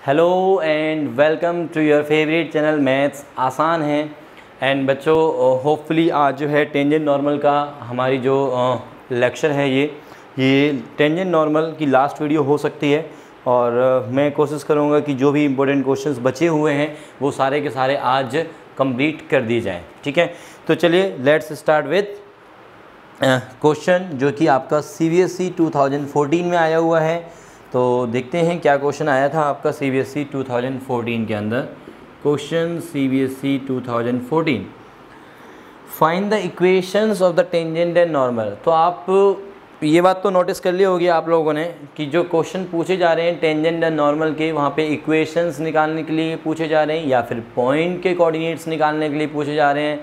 Hello and welcome to your favourite channel maths आसान है। And बच्चों होपफुली आज जो है टेंजेंट नॉर्मल का हमारी जो लेक्चर है ये टेंजेंट नॉर्मल की लास्ट वीडियो हो सकती है। और मैं कोशिश करूँगा कि जो भी इम्पोर्टेंट क्वेश्चंस बचे हुए हैं वो सारे के सारे आज कंप्लीट कर दिए जाएँ। ठीक है, तो चलिए लेट्स स्टार्ट विथ क्वेश्चन जो कि आपका CBSE 2014 में आया हुआ है। तो देखते हैं क्या क्वेश्चन आया था आपका CBSE 2014 के अंदर। Question CBSE 2014, find the equations of the tangent and normal. तो आप ये बात तो नोटिस कर ली होगी आप लोगों ने कि जो क्वेश्चन पूछे जा रहे हैं टेंजेंट एंड नॉर्मल के, वहाँ पे इक्वेशंस निकालने के लिए पूछे जा रहे हैं या फिर पॉइंट के कोऑर्डिनेट्स निकालने के लिए पूछे जा रहे हैं।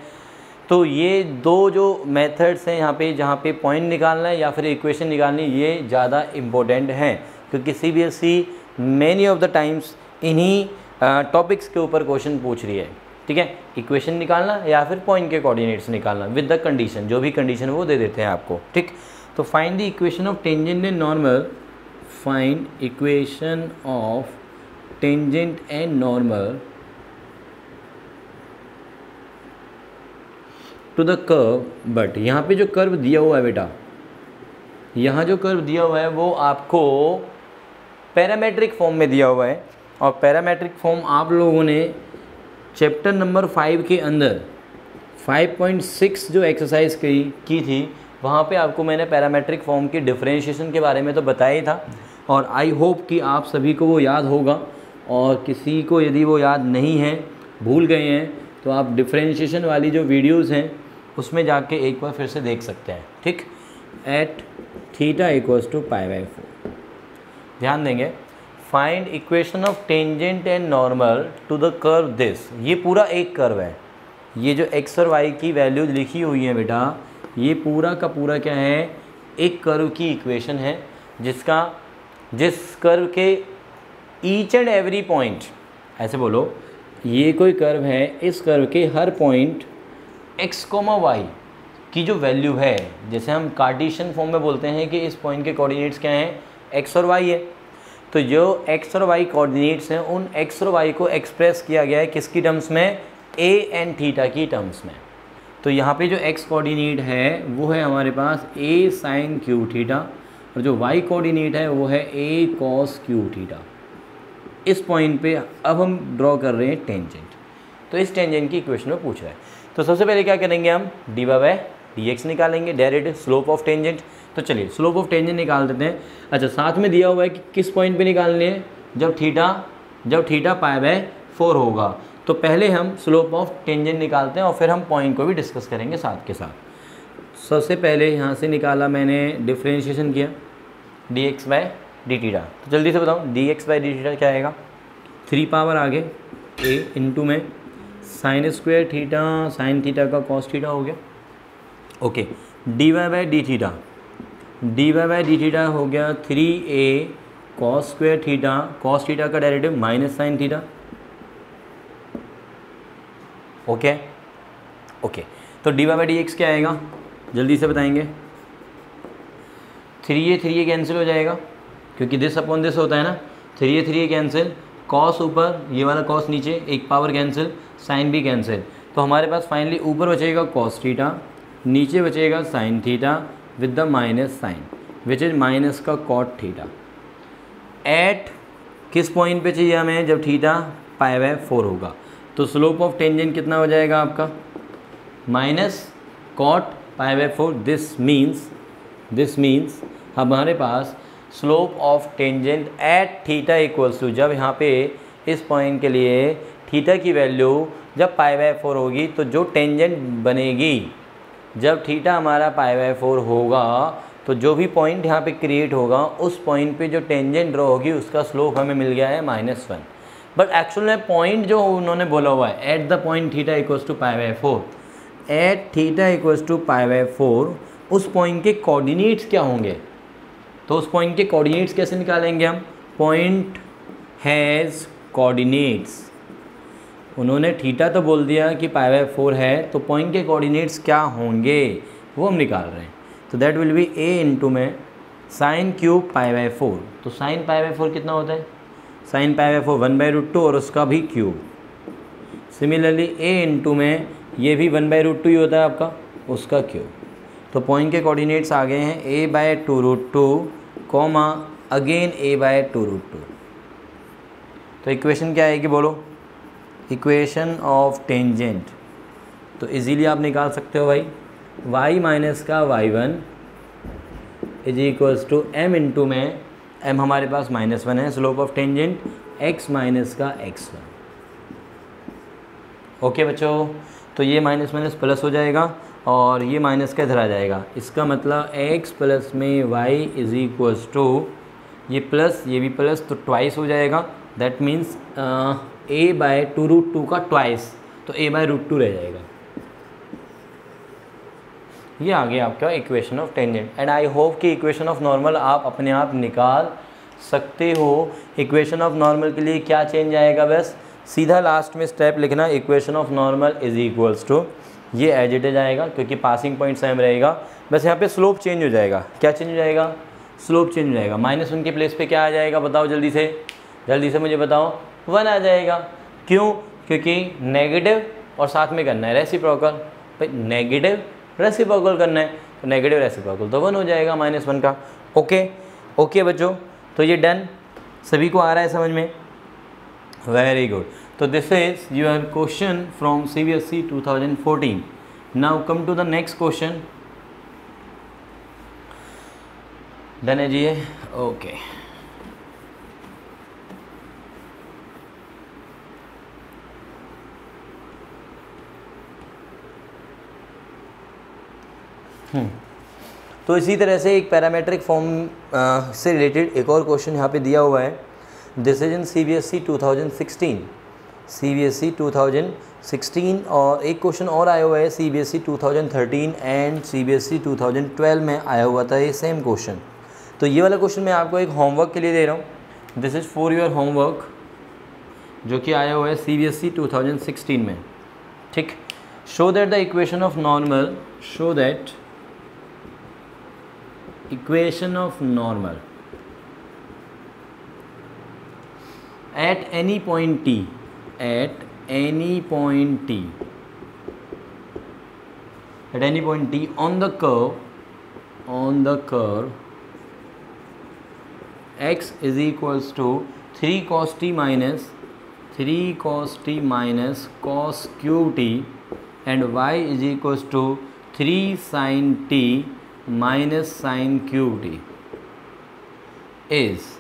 तो ये दो जो मेथड्स हैं यहाँ पे, जहाँ पे पॉइंट निकालना है या फिर इक्वेशन निकालनी, ये ज़्यादा इम्पोर्टेंट हैं क्योंकि CBSE many of the times इन्हीं टॉपिक्स के ऊपर क्वेश्चन पूछ रही है। ठीक है, इक्वेशन निकालना या फिर पॉइंट के कोऑर्डिनेट्स निकालना विद द कंडीशन, जो भी कंडीशन वो दे देते हैं आपको। ठीक, तो find the equation of tangent and normal, find equation of tangent and normal to the curve. But यहाँ पे जो कर्व दिया हुआ है बेटा, यहाँ जो कर्व दिया हुआ है वो आपको पैरामेट्रिक फॉर्म में दिया हुआ है। और पैरामेट्रिक फॉर्म आप लोगों ने चैप्टर नंबर 5 के अंदर 5.6 जो एक्सरसाइज की थी, वहाँ पे आपको मैंने पैरामेट्रिक फॉर्म की डिफरेंशिएशन के बारे में तो बताया ही था। और आई होप कि आप सभी को वो याद होगा, और किसी को यदि वो याद नहीं है, भूल गए हैं, तो आप डिफरेंशिएशन वाली जो वीडियोज़ हैं उसमें जाके एक बार फिर से देख सकते हैं। ठीक, एट थीटा इक्वल्स टू π/4 ध्यान देंगे। Find equation of tangent and normal to the curve this. ये पूरा एक कर्व है, ये जो x और y की वैल्यूज लिखी हुई है बेटा, ये पूरा का पूरा क्या है, एक कर्व की इक्वेशन है जिस कर्व के ईच एंड एवरी पॉइंट, ऐसे बोलो, ये कोई कर्व है, इस कर्व के हर पॉइंट x, y की जो वैल्यू है, जैसे हम कार्टेशियन फॉर्म में बोलते हैं कि इस पॉइंट के कोऑर्डिनेट्स क्या हैं, x और y है। तो जो x और y कोऑर्डिनेट्स हैं, उन x और y को एक्सप्रेस किया गया है किसकी टर्म्स में, a एंड थीटा की टर्म्स में। तो यहाँ पे जो x कोऑर्डिनेट है वो है हमारे पास a sin q थीटा, और जो y कोऑर्डिनेट है वो है a cos q थीटा। इस पॉइंट पे अब हम ड्रॉ कर रहे हैं टेंजेंट। तो इस टेंजेंट की इक्वेशन में पूछ रहा है, तो सबसे पहले क्या करेंगे, हम dy/dx निकालेंगे, डायरेक्ट स्लोप ऑफ टेंजेंट। तो चलिए स्लोप ऑफ टेंजेंट निकाल देते हैं। अच्छा, साथ में दिया हुआ है कि किस पॉइंट पे निकालनी है, जब थीटा π/4 होगा। तो पहले हम स्लोप ऑफ टेंजेंट निकालते हैं और फिर हम पॉइंट को भी डिस्कस करेंगे साथ के साथ। सबसे पहले यहाँ से निकाला मैंने, डिफ्रेंशिएशन किया dx/dt। तो जल्दी से बताऊँ dx/dt क्या आएगा, 3 पावर आगे a इंटू में sin square theta, sin theta का cos थीटा हो गया। ओके, dy/d हो गया 3a cos square theta, cos theta का derivative minus sin theta. Okay, तो dy/dx क्या आएगा, जल्दी से बताएंगे। 3a कैंसिल हो जाएगा क्योंकि दिस अपॉन दिस होता है ना, 3a कैंसिल, cos ऊपर, ये वाला cos नीचे, एक पावर कैंसिल, sin भी कैंसिल। तो हमारे पास फाइनली ऊपर बचेगा cos थीटा, नीचे बचेगा sin theta with the minus sine which is minus का cot थीटा। एट किस पॉइंट पे चाहिए हमें, जब थीटा π/4 होगा। तो स्लोप ऑफ टेंजेंट कितना हो जाएगा आपका, माइनस cot π/4। दिस मीन्स हमारे पास slope of tangent at theta equals to, जब यहाँ पे इस पॉइंट के लिए थीटा की वैल्यू जब π/4 होगी, तो जो टेंजेंट बनेगी जब थीटा हमारा π/4 होगा, तो जो भी पॉइंट यहाँ पे क्रिएट होगा, उस पॉइंट पे जो टेंजेंट ड्रॉ होगी उसका स्लोप हमें मिल गया है -1। बट एक्चुअल में पॉइंट जो उन्होंने बोला हुआ है, at the point theta equals to π/4, at theta equals to π/4, उस पॉइंट के कोऑर्डिनेट्स क्या होंगे। तो उस पॉइंट के कोऑर्डिनेट्स कैसे निकालेंगे हम, पॉइंट हैज़ कोऑर्डिनेट्स। उन्होंने थीटा तो बोल दिया कि π/4 है, तो पॉइंट के कोऑर्डिनेट्स क्या होंगे वो हम निकाल रहे हैं। तो that will be a into में sin³ π/4। तो sin π/4 कितना होता है, साइन पाई बाय 4 1/√2 और उसका भी क्यूब। सिमिलरली a इंटू में ये भी 1/√2 ही होता है आपका, उसका क्यूब। तो पॉइंट के कोऑर्डिनेट्स आ गए हैं a/2√2 कॉमा अगेन a/2√2। तो इक्वेशन क्या आएगी बोलो, इक्वेशन ऑफ टेंजेंट। तो इजीली आप निकाल सकते हो भाई, y माइनस का y1 is equals to m into में m हमारे पास -1 है, slope of tangent x minus का x1। ओके बच्चों, तो ये माइनस माइनस प्लस हो जाएगा और ये माइनस का इधर आ जाएगा। इसका मतलब x प्लस में y इज इक्वल्स टू ये प्लस ये भी प्लस, तो ट्वाइस हो जाएगा। दैट मीन्स a/2√2 का ट्वाइस, तो a/√2 रह जाएगा। ये आ गया आपका equation of tangent. And I hope कि इक्वेशन ऑफ नॉर्मल आप अपने आप निकाल सकते हो। इक्वेशन ऑफ नॉर्मल के लिए क्या चेंज आएगा, बस सीधा लास्ट में स्टेप लिखना, equation of normal is equals to, ये एज इट इज आएगा क्योंकि पासिंग पॉइंट सेम रहेगा, बस यहाँ पे स्लोप चेंज हो जाएगा। क्या चेंज हो जाएगा, स्लोप चेंज हो जाएगा। -1 के प्लेस पे क्या आ जाएगा बताओ, जल्दी से मुझे बताओ, 1 आ जाएगा। क्यों, क्योंकि नेगेटिव और साथ में करना है रेसिप्रोकल, भाई नेगेटिव रेसिप्रोकल करना है, तो नेगेटिव रेसिप्रोकल तो 1 हो जाएगा -1 का। ओके बच्चों, तो ये डन, सभी को आ रहा है समझ में, वेरी गुड। तो this is your question from CBSE 2014। Now come to the next question. Done है जी ये, ओके। तो इसी तरह से एक पैरामेट्रिक फॉर्म से रिलेटेड एक और क्वेश्चन यहाँ पे दिया हुआ है। This is in CBSE 2016, CBSE 2016, और एक क्वेश्चन और आया हुआ है CBSE 2013 एंड CBSE 2012 में आया हुआ था ये सेम क्वेश्चन। तो ये वाला क्वेश्चन मैं आपको एक होमवर्क के लिए दे रहा हूँ, this is for your homework, जो कि आया हुआ है CBSE 2016 में। ठीक, show that the equation of normal, show that equation of normal at any point t, at any point t on the curve x is equals to 3 cos t minus cos cube t and y is equals to 3 sin t minus sin cube t is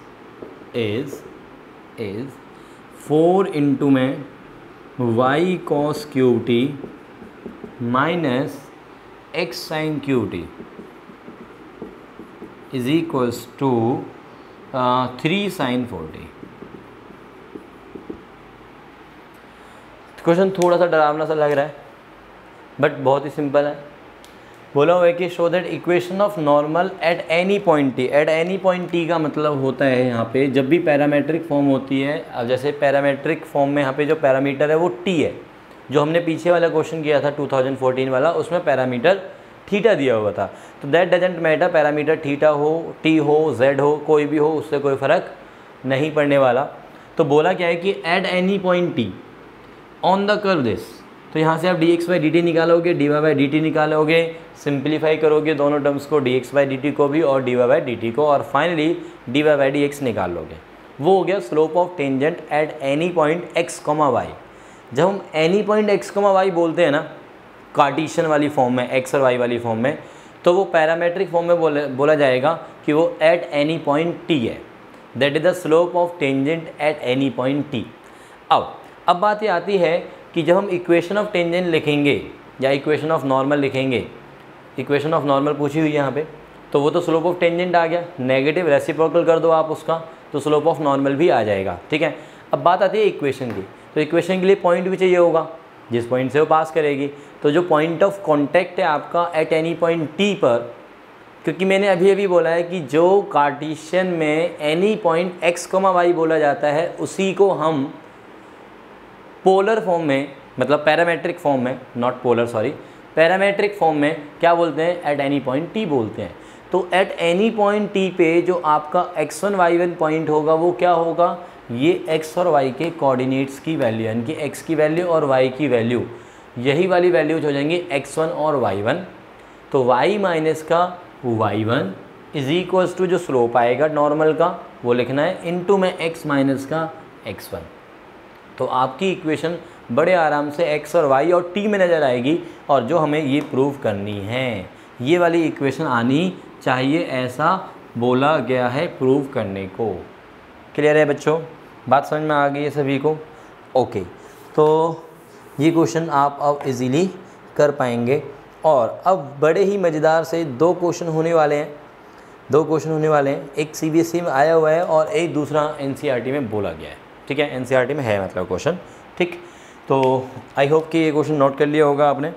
4 into में y cos cube t minus x sin cube t is equals to 3 sin 4t। Question थोड़ा सा डरावना सा लग रहा है but बहुत ही simple है। बोला हुआ है कि show that equation of normal at any point T. At any point T का मतलब होता है यहाँ पे जब भी पैरामेट्रिक फॉर्म होती है, अब जैसे पैरामेट्रिक फॉर्म में यहाँ पे जो पैरामीटर है वो टी है। जो हमने पीछे वाला क्वेश्चन किया था 2014 वाला, उसमें पैरामीटर थीटा दिया हुआ था। तो that doesn't matter, parameter theta हो, टी हो, जेड हो, कोई भी हो, उससे कोई फ़र्क नहीं पड़ने वाला। तो बोला क्या है कि at any point T on the curve this, तो यहाँ से आप dx/dt निकालोगे, dy/dt निकालोगे, सिंप्लीफाई करोगे दोनों टर्म्स को, dx/dt को भी और dy/dt को, और फाइनली dy/dx निकाल लोगे। वो हो गया slope of tangent at any point x, y। जब हम एनी पॉइंट x, y बोलते हैं ना कार्टेशियन वाली फॉर्म में, x और y वाली फॉर्म में, तो वो पैरामेट्रिक फॉर्म में बोला जाएगा कि वो एट एनी पॉइंट t है। That is the slope of tangent at any point t। अब बात ये आती है कि जब हम इक्वेशन ऑफ टेंजेंट लिखेंगे या इक्वेशन ऑफ नॉर्मल लिखेंगे, इक्वेशन ऑफ नॉर्मल पूछी हुई है यहाँ पे, तो वो तो स्लोप ऑफ टेंजेंट आ गया, नेगेटिव रेसिप्रोकल कर दो आप उसका तो स्लोप ऑफ नॉर्मल भी आ जाएगा। ठीक है, अब बात आती है इक्वेशन की। तो इक्वेशन के लिए पॉइंट भी चाहिए होगा जिस पॉइंट से वो पास करेगी। तो जो पॉइंट ऑफ कॉन्टैक्ट है आपका एट एनी पॉइंट टी पर, क्योंकि मैंने अभी बोला है कि जो कार्टेशियन में एनी पॉइंट x, y बोला जाता है उसी को हम पोलर फॉर्म में, मतलब पैरामेट्रिक फॉर्म में, not polar sorry, parametric form में क्या बोलते हैं, एट एनी पॉइंट टी बोलते हैं। तो एट एनी पॉइंट टी पे जो आपका x1 y1 पॉइंट होगा वो क्या होगा, ये x और y के कोऑर्डिनेट्स की वैल्यू यानी कि x की वैल्यू और y की वैल्यू, यही वाली वैल्यूज हो जाएंगी x1 और y1। तो y माइनस का y1 इज इक्वल्स टू जो स्लोप आएगा नॉर्मल का वो लिखना है इनटू में x माइनस का x1। तो आपकी इक्वेशन बड़े आराम से x और y और t में नज़र आएगी, और जो हमें ये प्रूव करनी है ये वाली इक्वेशन आनी चाहिए, ऐसा बोला गया है प्रूव करने को। क्लियर है बच्चों, बात समझ में आ गई है सभी को? ओके, तो ये क्वेश्चन आप अब इजीली कर पाएंगे। और अब बड़े ही मज़ेदार से दो क्वेश्चन होने वाले हैं, एक CBSE में आया हुआ है और एक दूसरा NCERT में बोला गया है। ठीक है, NCERT में है मतलब क्वेश्चन। ठीक, तो आई होप कि ये क्वेश्चन नोट कर लिया होगा आपने।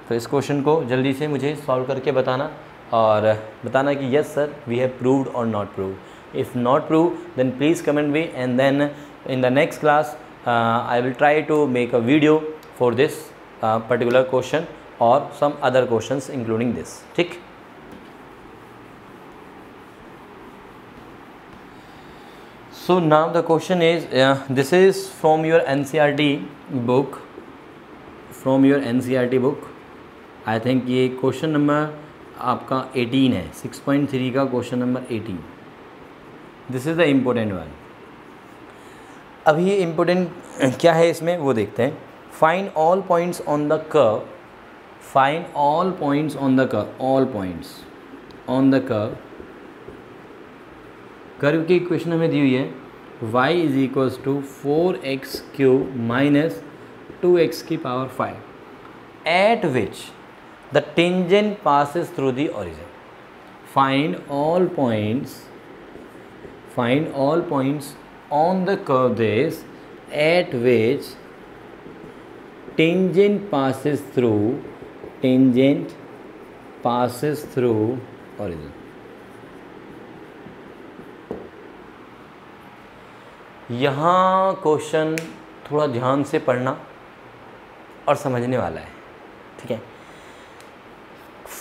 तो इस क्वेश्चन को जल्दी से मुझे सॉल्व करके बताना और बताना कि yes sir we have proved और not proved. If not prove then please comment me, and then in the next class I will try to make a video for this particular question or some other questions including this. ठीक, so now the question is this is from your NCERT book, I think ये question number आपका 18 है, 6.3 का question number 18। This is the important one. अभी ये important क्या है इसमें वो देखते हैं। Find all points on the curve, find all points on the curve, all points on the curve. Curve की इक्वेशन हमें दी हुई है y is equals to 4x³ minus 2x की power 5 at which the tangent passes through the origin. Find all points on the curve this at which tangent passes through origin। यहाँ question थोड़ा ध्यान से पढ़ना और समझने वाला है। ठीक है,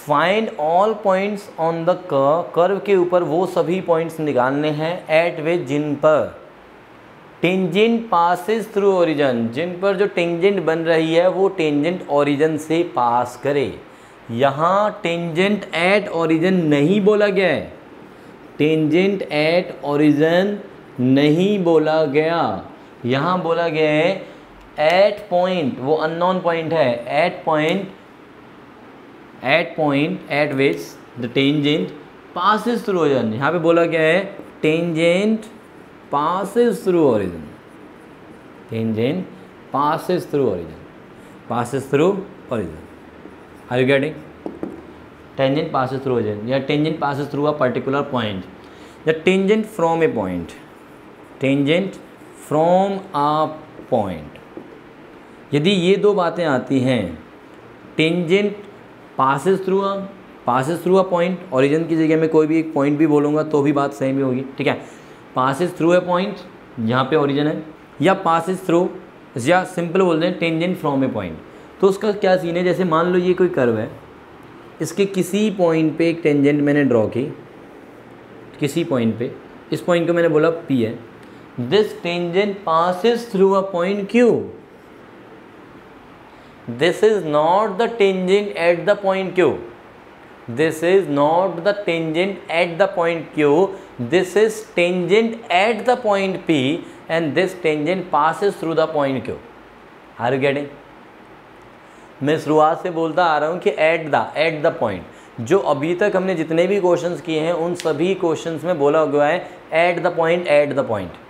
find all points on the curve के ऊपर वो सभी पॉइंट्स निकालने हैं एट विच जिन पर टेंजेंट पासिस थ्रू ओरिजिन, जिन पर जो टेंजेंट बन रही है वो टेंजेंट ओरिजिन से पास करे। यहाँ टेंजेंट एट ओरिजिन नहीं बोला गया है, टेंजेंट एट ओरिजिन नहीं बोला गया, यहाँ बोला गया है एट पॉइंट, वो अननोन पॉइंट है, at point at which the tangent passes through origin. यहाँ पे बोला गया है tangent passes through origin, tangent passes through origin, are you getting? Tangent passes through origin, या tangent passes through a particular point, the tangent from a point, यदि ये दो बातें आती हैं, tangent passes through a point, origin की जगह में कोई भी एक पॉइंट भी बोलूँगा तो भी बात सेम ही होगी। ठीक है, पासिस थ्रू ए पॉइंट जहाँ पे ओरिजिन है, या पासिस थ्रू, या सिंपल बोलते हैं टेंजेंट फ्रॉम ए पॉइंट। तो उसका क्या सीन है, जैसे मान लो ये कोई कर्व है, इसके किसी पॉइंट पे एक टेंजेंट मैंने ड्रॉ की, किसी पॉइंट पे, इस पॉइंट को मैंने बोला P है, this tangent passes through a point Q, this is not the tangent at the point Q, this is not the tangent at the point Q, this is tangent at the point P, and this tangent passes through the point Q. Are you getting? मैं शुरुआत से बोलता आ रहा हूँ कि at the point, जो अभी तक हमने जितने भी क्वेश्चंस किए हैं उन सभी क्वेश्चंस में बोला हुआ है at the point,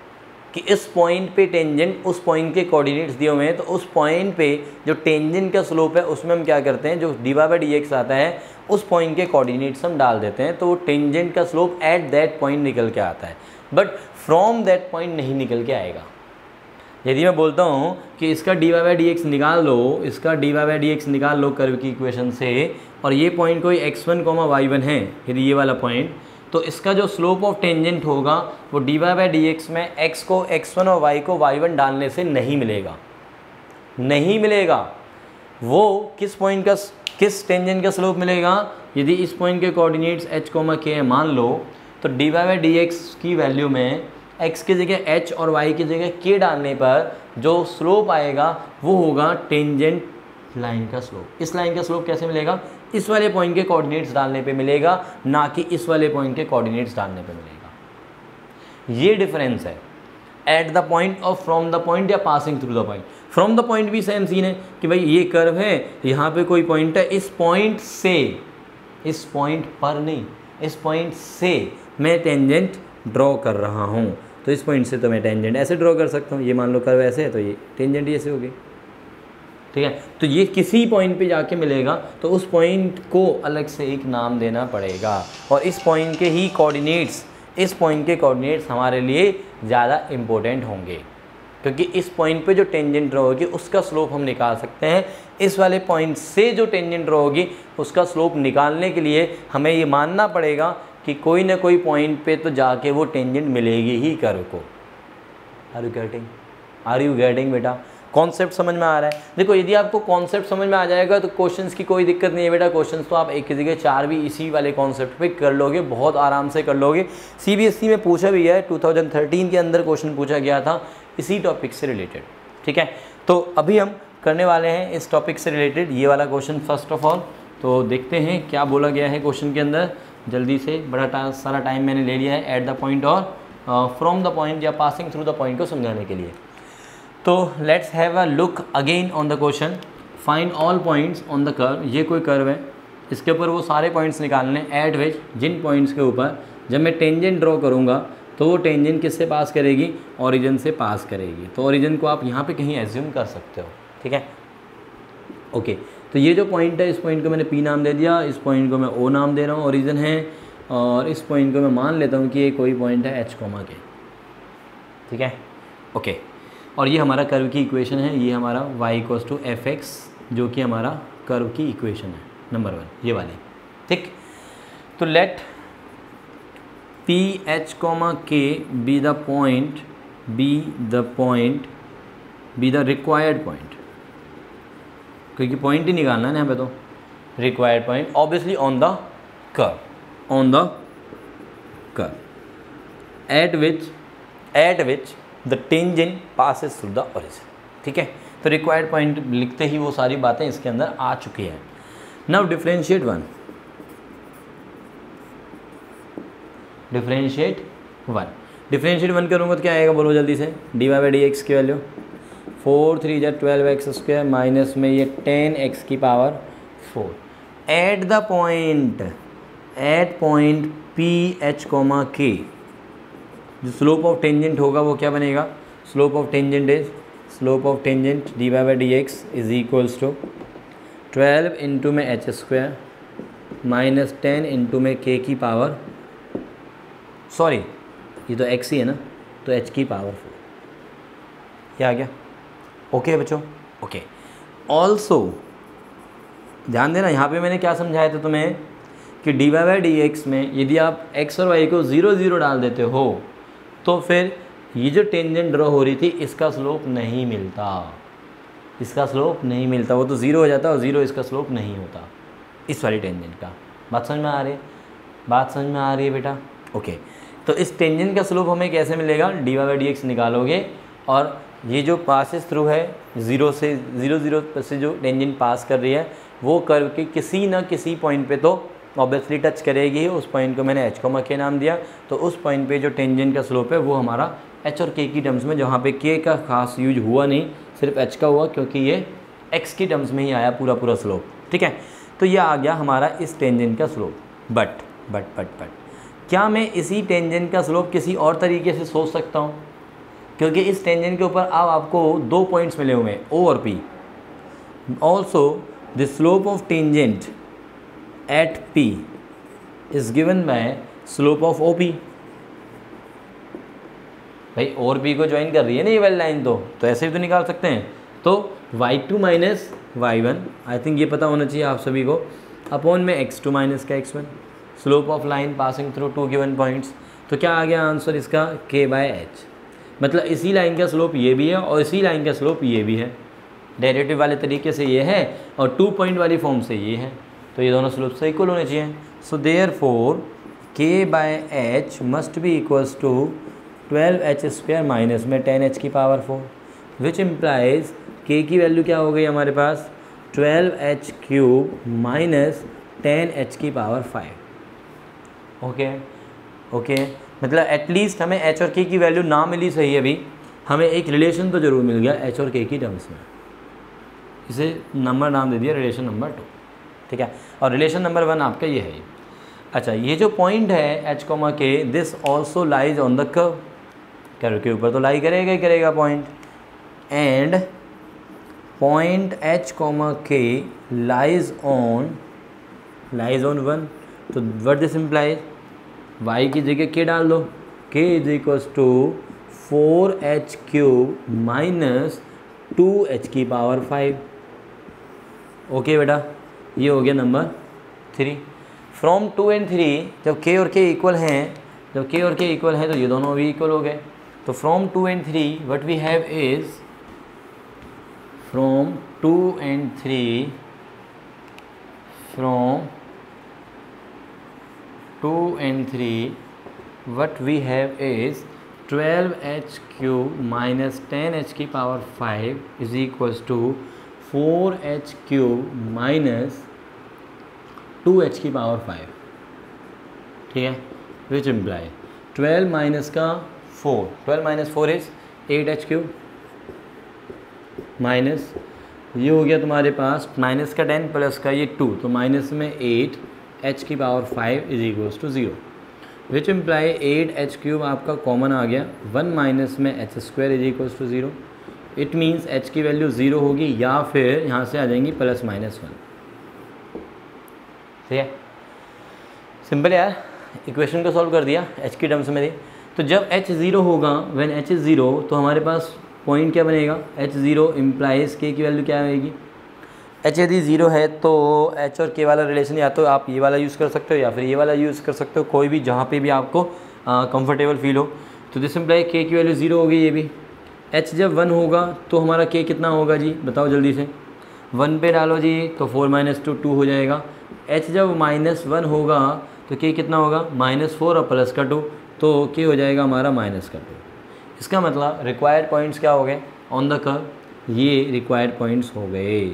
कि इस पॉइंट पे टेंजेंट, उस पॉइंट के कोऑर्डिनेट्स दिए हुए हैं, तो उस पॉइंट पे जो टेंजेंट का स्लोप है उसमें हम क्या करते हैं, जो dy/dx आता है उस पॉइंट के कोऑर्डिनेट्स हम डाल देते हैं, तो वो टेंजेंट का स्लोप एट दैट पॉइंट निकल के आता है, बट फ्रॉम दैट पॉइंट नहीं निकल के आएगा। यदि मैं बोलता हूँ कि इसका dy/dx निकाल लो, इसका dy/dx निकाल लो कर्व की इक्वेशन से, और ये पॉइंट कोई x1, y1 है, यदि ये वाला पॉइंट, तो इसका जो स्लोप ऑफ टेंजेंट होगा वो dy/dx में x को x1 और y को y1 डालने से नहीं मिलेगा। वो किस पॉइंट का, किस टेंजेंट का स्लोप मिलेगा, यदि इस पॉइंट के कोऑर्डिनेट्स h, k मान लो, तो dy/dx की वैल्यू में x की जगह h और y की जगह k डालने पर जो स्लोप आएगा वो होगा टेंजेंट लाइन का स्लोप। इस लाइन का स्लोप कैसे मिलेगा? इस वाले पॉइंट के कोऑर्डिनेट्स डालने पे मिलेगा, ना कि इस वाले पॉइंट के कोऑर्डिनेट्स डालने पे मिलेगा। ये डिफरेंस है एट द पॉइंट और फ्रॉम द पॉइंट या passing through the point. From the point भी सेम सीन है कि भाई ये कर्व है, यहाँ पे कोई पॉइंट है, इस पॉइंट से, इस पॉइंट पर नहीं, इस पॉइंट से मैं टेंजेंट ड्रॉ कर रहा हूँ, तो इस पॉइंट से तो मैं टेंजेंट ऐसे ड्रॉ कर सकता हूँ। ये मान लो कर्व ऐसे है तो ये टेंजेंट ऐसे हो गई, ठीक है। तो ये किसी पॉइंट पे जाके मिलेगा तो उस पॉइंट को अलग से एक नाम देना पड़ेगा, और इस पॉइंट के ही कोऑर्डिनेट्स, इस पॉइंट के कोऑर्डिनेट्स हमारे लिए ज़्यादा इम्पोर्टेंट होंगे, क्योंकि इस पॉइंट पे जो टेंजेंट ड्रॉ होगी उसका स्लोप हम निकाल सकते हैं। इस वाले पॉइंट से जो टेंजेंट ड्रॉ होगी उसका स्लोप निकालने के लिए हमें ये मानना पड़ेगा कि कोई ना कोई पॉइंट पे तो जाके वो टेंजेंट मिलेगी ही कर्व को। आर यू गेटिंग बेटा? कॉन्सेप्ट समझ में आ रहा है? देखो, यदि आपको कॉन्सेप्ट समझ में आ जाएगा तो क्वेश्चंस की कोई दिक्कत नहीं है बेटा। क्वेश्चंस तो आप एक की जगह 4 भी इसी वाले कॉन्सेप्ट पे कर लोगे, बहुत आराम से कर लोगे। सीबीएसई में पूछा भी है, 2013 के अंदर क्वेश्चन पूछा गया था इसी टॉपिक से रिलेटेड, ठीक है। तो अभी हम करने वाले हैं इस टॉपिक से रिलेटेड ये वाला क्वेश्चन फर्स्ट ऑफ ऑल। तो देखते हैं क्या बोला गया है क्वेश्चन के अंदर जल्दी से। बड़ा सारा टाइम मैंने ले लिया है एट द पॉइंट और फ्रॉम द पॉइंट या पासिंग थ्रू द पॉइंट को समझाने के लिए। तो let's have a look again on the question. Find all points on the curve. ये कोई कर्व है, इसके ऊपर वो सारे पॉइंट्स निकालने एट विच, जिन पॉइंट्स के ऊपर जब मैं टेंजेंट ड्रॉ करूँगा तो वो टेंजेंट किससे पास करेगी? ओरिजिन से पास करेगी। तो ओरिजिन को आप यहाँ पे कहीं एज्यूम कर सकते हो, ठीक है। ओके, तो ये जो पॉइंट है, इस पॉइंट को मैंने पी नाम दे दिया, इस पॉइंट को मैं ओ नाम दे रहा हूँ, ओरिजिन है, और इस पॉइंट को मैं मान लेता हूँ कि ये कोई पॉइंट है एच कोमा के, ठीक है। ओके, और ये हमारा कर्व की इक्वेशन है, ये हमारा y=fx जो कि हमारा कर्व की इक्वेशन है नंबर 1, ये वाली, ठीक। तो लेट पी एच कोमा के be the point, be the required point, क्योंकि पॉइंट ही निकालना है यहाँ पे, तो required point obviously on the curve at which the tangent passes through the origin, ठीक है। तो रिक्वायर्ड पॉइंट लिखते ही वो सारी बातें इसके अंदर आ चुकी हैं। नाउ डिफरेंशिएट वन करूँगा तो क्या आएगा बोलो जल्दी से? dy/dx की वैल्यू 4 3 = 12x² माइनस में ये 10x की power 4 at the point P H comma K जो स्लोप ऑफ टेंजेंट होगा वो क्या बनेगा? Slope of tangent dy/dx is equals to 12 into में h² माइनस 10 इंटू में k की पावर, सॉरी ये तो x ही है ना, तो h की पावर 4। क्या आ गया? ओके बच्चों, ओके। ऑल्सो ध्यान देना, यहाँ पे मैंने क्या समझाया था तुम्हें कि dy/dx में यदि आप x और y को 0 0 डाल देते हो तो फिर ये जो टेंजेंट ड्रॉ हो रही थी इसका स्लोप नहीं मिलता, वो तो 0 हो जाता और 0 इसका स्लोप नहीं होता इस वाली टेंजेंट का। बात समझ में आ रही है बेटा? ओके, तो इस टेंजेंट का स्लोप हमें कैसे मिलेगा? dy/dx निकालोगे और ये जो पासेस थ्रू है 0 से 0 से जो टेंजेंट पास कर रही है वो कर्व के किसी ना किसी पॉइंट पे तो ऑब्वियसली टच करेगी। उस पॉइंट को मैंने h, k नाम दिया, तो उस पॉइंट पे जो टेंजेंट का स्लोप है वो हमारा h और k की टर्म्स में, जहाँ पे k का खास यूज हुआ नहीं, सिर्फ h का हुआ, क्योंकि ये x की टर्म्स में ही आया पूरा स्लोप, ठीक है। तो ये आ गया हमारा इस टेंजेंट का स्लोप। बट क्या मैं इसी टेंजेंट का स्लोप किसी और तरीके से सोच सकता हूँ? क्योंकि इस टेंजेंट के ऊपर अब आपको 2 पॉइंट्स मिले हुए हैं, O और P। Also the slope of tangent at P is given by slope of OP। भाई और P को ज्वाइन कर रही है ना ये वाली लाइन, तो ऐसे भी तो निकाल सकते हैं। तो y2 minus y1, I think ये पता होना चाहिए आप सभी को, अपॉन में x2 माइनस का x1, slope of line passing through 2 given points. तो क्या आ गया आंसर इसका? k/h। मतलब इसी लाइन का स्लोप ये भी है और इसी लाइन का स्लोप ये भी है, डेरिवेटिव वाले तरीके से ये है और 2 पॉइंट वाली फॉर्म से ये है, तो ये दोनों स्लोप से इक्वल होने चाहिए। So therefore k/h must be equals to 12h² minus में 10h की पावर 4, विच इम्प्लाइज k की वैल्यू क्या हो गई हमारे पास 12h³ माइनस 10h की पावर 5। ओके मतलब एटलीस्ट हमें h और k की वैल्यू ना मिली सही अभी, हमें एक रिलेशन तो ज़रूर मिल गया h और k की टर्म्स में। इसे नंबर नाम दे दिया रिलेशन नंबर 2, ठीक है। और रिलेशन नंबर 1 आपका ये है। अच्छा, ये जो पॉइंट है h, k, this also lies on the curve के ऊपर तो लाई करेगा ही करेगा point, and point h, k lies on 1। तो व्हाट दिस इम्प्लाइज, y की जगह k डाल दो, k is equals to 4h³ minus 2h की पावर 5। ओके बेटा, ये हो गया नंबर 3। फ्रॉम 2 and 3 जब k और k इक्वल हैं, तो ये दोनों भी इक्वल हो गए। तो from 2 and 3 what we have is, from 2 and 3 what we have is 12h³ minus 10h की power 5 is equals to 4h³ minus 2h की पावर 5, ठीक है। विच इम्प्लाई 12 माइनस का 4, 12 माइनस 4 इज 8h³ माइनस ये हो गया तुम्हारे पास माइनस का 10 प्लस का ये 2, तो माइनस में 8h की power 5 is equals to 0, which imply 8h³ आपका कॉमन आ गया, 1 माइनस में h² is equals to 0। It means h की वैल्यू 0 होगी या फिर यहाँ से आ जाएंगी प्लस माइनस 1, ठीक है। सिंपल यार, इक्वेशन को सॉल्व कर दिया h की टर्म्स में दी। तो जब h 0 होगा, व्हेन h इज़ 0, तो हमारे पास पॉइंट क्या बनेगा, h 0 इम्प्लाइज k की वैल्यू क्या आएगी। h यदि 0 है तो h और k वाला रिलेशन या तो आप ये वाला यूज़ कर सकते हो या फिर ये वाला यूज़ कर सकते हो, कोई भी जहाँ पे भी आपको कंफर्टेबल फील हो। तो दिस इम्प्लाई k की वैल्यू 0 होगी, ये भी। h जब 1 होगा तो हमारा k कितना होगा जी, बताओ जल्दी से, 1 पे डालो जी, तो 4 माइनस 2 2 हो जाएगा। h जब -1 होगा तो k कितना होगा, -4 और प्लस का 2, तो k हो जाएगा हमारा माइनस का 2। इसका मतलब रिक्वायर्ड पॉइंट्स क्या हो गए ऑन द कर्व, ये रिक्वायर्ड पॉइंट्स हो गए।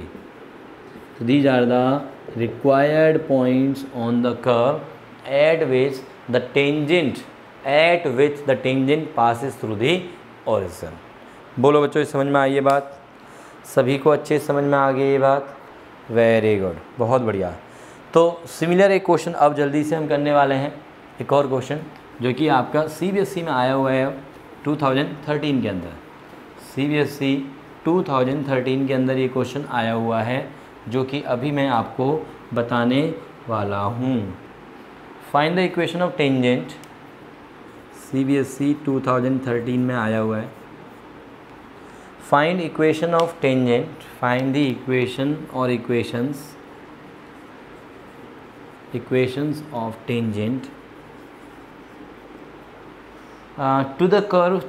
तो these are the required points on the curve at which the tangent passes through the origin. बोलो बच्चों, समझ में आई ये बात, सभी को अच्छे समझ में आ गई ये बात, वेरी गुड, बहुत बढ़िया। तो सिमिलर एक क्वेश्चन अब जल्दी से हम करने वाले हैं, एक और क्वेश्चन जो कि आपका CBSE में आया हुआ है 2013 के अंदर। CBSE 2013 के अंदर ये क्वेश्चन आया हुआ है जो कि अभी मैं आपको बताने वाला हूँ। Find the equation of tangent, CBSE 2013 में आया हुआ है। Find equation of tangent, find the equation और equations of tangent to the curve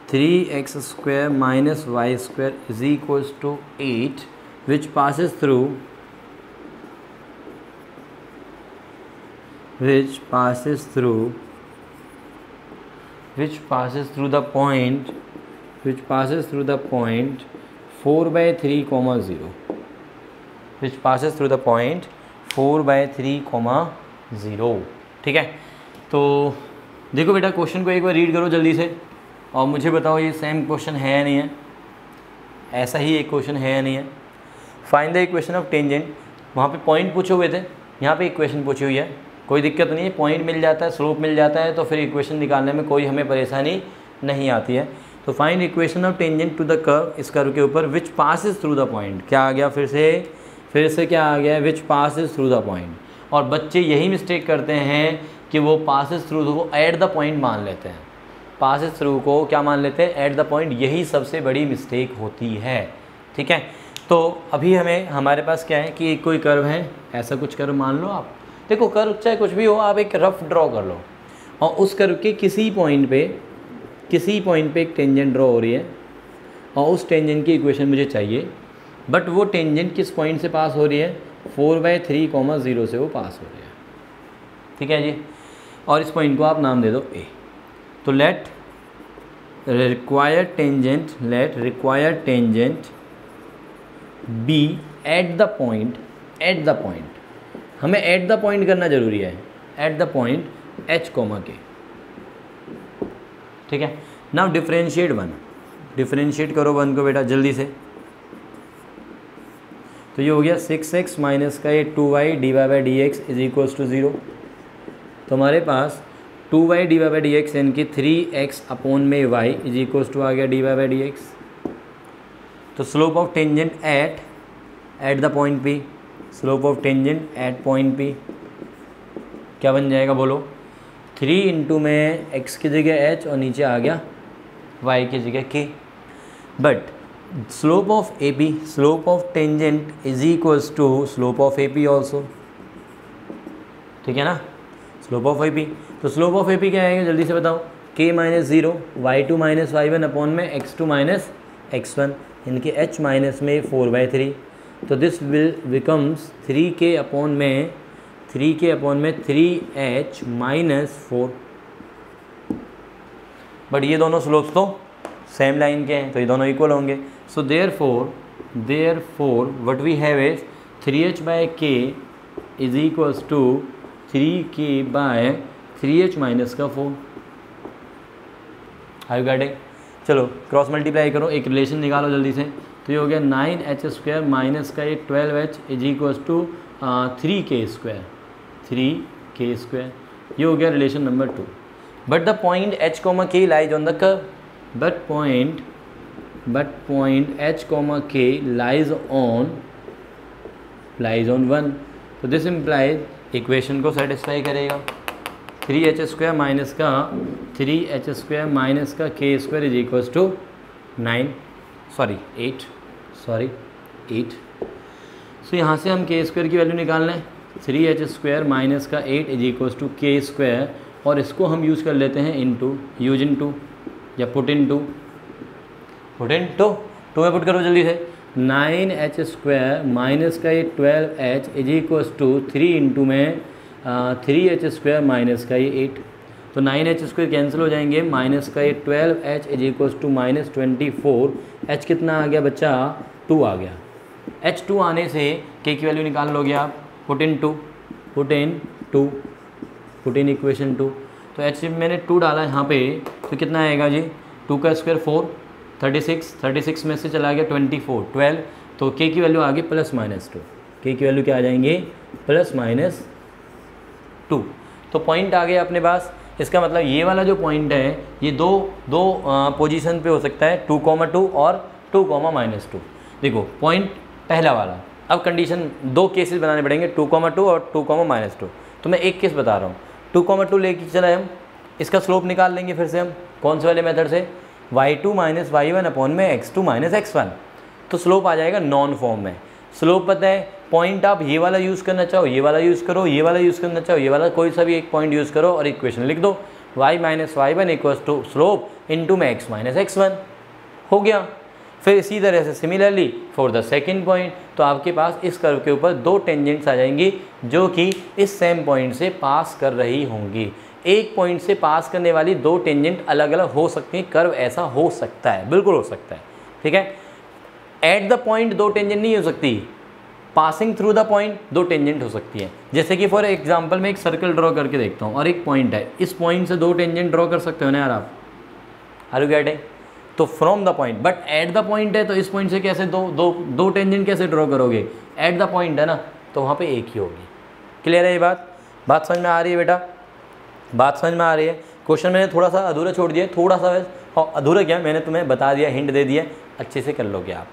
3x² minus y² is equals to 8, which passes through the point 4/3, which passes through the point 4/3, ठीक है। तो देखो बेटा, क्वेश्चन को एक बार रीड करो जल्दी से और मुझे बताओ ये सेम क्वेश्चन है या नहीं है, ऐसा ही एक क्वेश्चन है या नहीं है। Find the equation of tangent, वहाँ पे पॉइंट पूछे हुए थे, यहाँ पे इक्वेशन पूछी हुई है, कोई दिक्कत नहीं है, पॉइंट मिल जाता है, स्लोप मिल जाता है, तो फिर इक्वेशन निकालने में कोई हमें परेशानी नहीं आती है। तो find equation of tangent to the curve, इस कर्व के ऊपर which passes through the point, क्या आ गया फिर से क्या आ गया, which passes through the point. और बच्चे यही मिस्टेक करते हैं कि वो पासिस थ्रू को एट द पॉइंट मान लेते हैं, पासिस थ्रू को क्या मान लेते हैं, एट द पॉइंट। यही सबसे बड़ी मिस्टेक होती है, ठीक है। तो अभी हमारे पास क्या है कि कोई कर्व है, ऐसा कुछ कर्व मान लो आप, देखो कर्व चाहे कुछ भी हो, आप एक रफ ड्रॉ कर लो और उस कर्व के किसी पॉइंट पे एक टेंजेंट ड्रॉ हो रही है और उस टेंजेंट की इक्वेशन मुझे चाहिए, बट वो टेंजेंट किस पॉइंट से पास हो रही है, 4/3, 0 से वो पास हो रही है, ठीक है जी। और इस पॉइंट को आप नाम दे दो ए। तो let required tangent be at the point, हमें एट द पॉइंट करना जरूरी है, at the point H comma K. ठीक है, नाउ डिफरेंशिएट वन, डिफरेंशिएट करो वन को बेटा जल्दी से। तो ये हो गया 6x माइनस का ये 2y divide by D X is equals to 0। तो हमारे पास 2y divide by D X यानी कि 3x अपॉन में y इज इक्वल्स टू आ गया डिवाइड बाई डी एक्स। तो slope of tangent at the point P, slope of tangent at point P क्या बन जाएगा बोलो? 3 इंटू में x की जगह h और नीचे आ गया y की जगह k। But slope of AP, slope of tangent is equals to slope of AP also. ठीक है ना, स्लोप ऑफ AP। तो स्लोप ऑफ AP क्या आएगा जल्दी से बताओ? k minus 0 y2 minus y1 upon में x2 माइनस x1 इनके h माइनस में 4/3। तो this will becomes 3k upon में 3h माइनस 4। बट ये दोनों स्लोप्स तो सेम लाइन के हैं तो ये दोनों इक्वल होंगे। So therefore what we have is 3h by k is equals to 3k by 3h minus का 4। Are you getting? चलो क्रॉस मल्टीप्लाई करो, एक रिलेशन निकालो जल्दी से। तो ये हो गया 9h² माइनस का ये 12h is equals to 3k²। ये हो गया relation number 2। But the point h, k lies on the curve, but point h, k lies on 1। तो दिस इम्प्लाइज इक्वेशन को सेटिस्फाई करेगा। 3h² माइनस का k² इज इक्वल्स टू 8। सो यहाँ से हम k² की वैल्यू निकालना है। 3h² माइनस का 8 इज इक्वल्स टू k², और इसको हम यूज़ कर लेते हैं यूज इन टू या पुट इन टू में पुट करो जल्दी से। 9h² माइनस का ये 12h is equals to 3 into में 3h² माइनस का ये 8। तो 9h² कैंसिल हो जाएंगे, माइनस का ये 12h is equals to minus 24। h कितना आ गया बच्चा? 2 आ गया। h 2 आने से k की वैल्यू निकाल लोगे आप। Put in equation 2। तो h मैंने 2 डाला यहाँ पे, तो कितना आएगा जी? 2 का स्क्वायर 4, 36 में से चला गया 24, 12। तो k की वैल्यू आ गई +-2। k की वैल्यू क्या आ जाएंगे? +-2। तो पॉइंट आ गया अपने पास। इसका मतलब ये वाला जो पॉइंट है ये दो पोजीशन पे हो सकता है, 2,2 और 2,-2। देखो पॉइंट पहला वाला, अब कंडीशन 2 केसेस बनाने पड़ेंगे, 2,2 और 2,-2। तो मैं एक केस बता रहा हूँ। 2,2 लेके चले हम, इसका स्लोप निकाल लेंगे फिर से हम कौन से वाले मेथड से? y2 माइनस y1 अपॉन में x2 माइनस x1। तो स्लोप आ जाएगा नॉन फॉर्म में। स्लोप पता है, पॉइंट आप ये वाला यूज़ करना चाहो ये वाला यूज़ करो, ये वाला यूज़ करना चाहो ये वाला, कोई सा भी एक पॉइंट यूज़ करो और इक्वेशन लिख दो। y minus y1 equals to slope into में x माइनस x1 हो गया। फिर इसी तरह से similarly for the second point, तो आपके पास इस कर्व के ऊपर 2 टेंजेंट्स आ जाएंगी जो कि इस सेम पॉइंट से पास कर रही होंगी। एक पॉइंट से पास करने वाली 2 टेंजेंट अलग अलग हो सकती हैं। कर्व ऐसा हो सकता है, बिल्कुल हो सकता है। ठीक है, एट द पॉइंट 2 टेंजेंट नहीं हो सकती, passing through the point 2 tangent हो सकती है। जैसे कि फॉर एग्जांपल मैं एक सर्कल ड्रॉ करके देखता हूँ और एक पॉइंट है, इस पॉइंट से 2 टेंजेंट ड्रॉ कर सकते हो ना यार आप? Are you getting? तो from the point, but at the point है तो इस पॉइंट से कैसे दो टेंजेंट कैसे ड्रॉ करोगे? एट द पॉइंट है ना, तो वहाँ पे एक ही होगी। क्लियर है ये बात समझ में आ रही है बेटा? बात समझ में आ रही है? क्वेश्चन मैंने थोड़ा सा अधूरा छोड़ दिया, थोड़ा सा और अधूरा क्या, मैंने तुम्हें बता दिया, हिंट दे दिया, अच्छे से कर लोगे आप।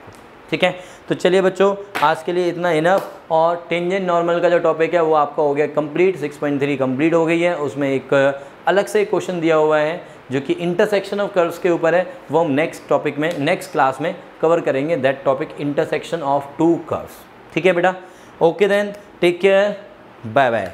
ठीक है, तो चलिए बच्चों आज के लिए इतना इनफ। और टेंजेंट नॉर्मल का जो टॉपिक है वो आपका हो गया कंप्लीट, 6.3 कंप्लीट हो गई है। उसमें एक अलग से क्वेश्चन दिया हुआ है जो कि इंटरसेक्शन ऑफ कर्व्स के ऊपर है, वो हम नेक्स्ट टॉपिक में नेक्स्ट क्लास में कवर करेंगे, that topic intersection of 2 curves. ठीक है बेटा, okay then, take care, bye bye.